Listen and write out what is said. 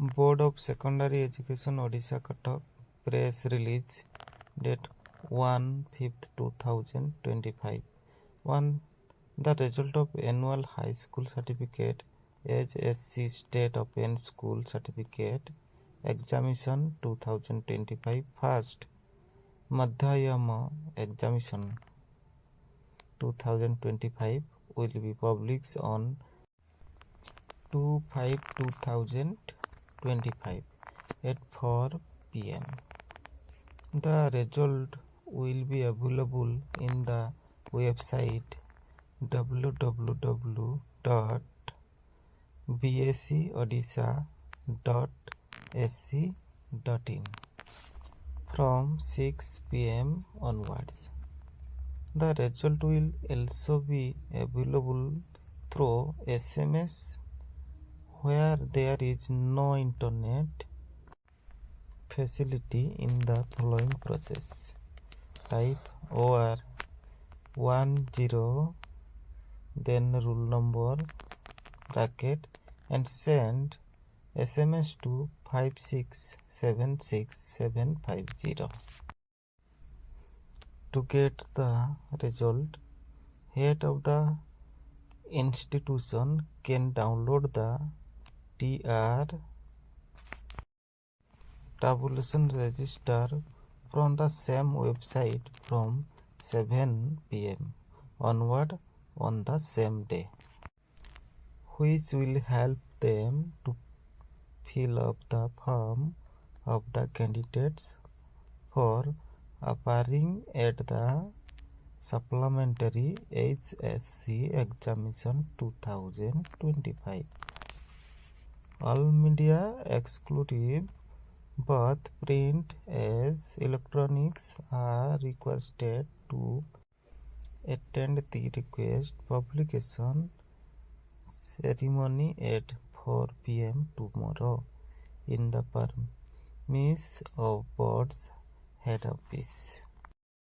Board of Secondary Education Odisha Cuttack press release date 1/5/2025. 1. The result of annual high school certificate HSC State Open School Certificate Examination 2025 First Madhyama Examination 2025 will be published on 2/5/2025 at 4 p.m. The result will be available in the website www.bscodisha.sc.in from 6 p.m. onwards. The result will also be available through SMS where there is no internet facility in the following process. Type OR 10 then rule number bracket and send SMS to 5676750. To get the result, head of the institution can download the TR tabulation register from the same website from 7 p.m. onward on the same day, which will help them to fill up the form of the candidates for appearing at the supplementary HSC examination 2025. All media exclusive, both print as electronics, are requested to attend the request publication ceremony at 4 p.m. tomorrow in the premise of board's head office.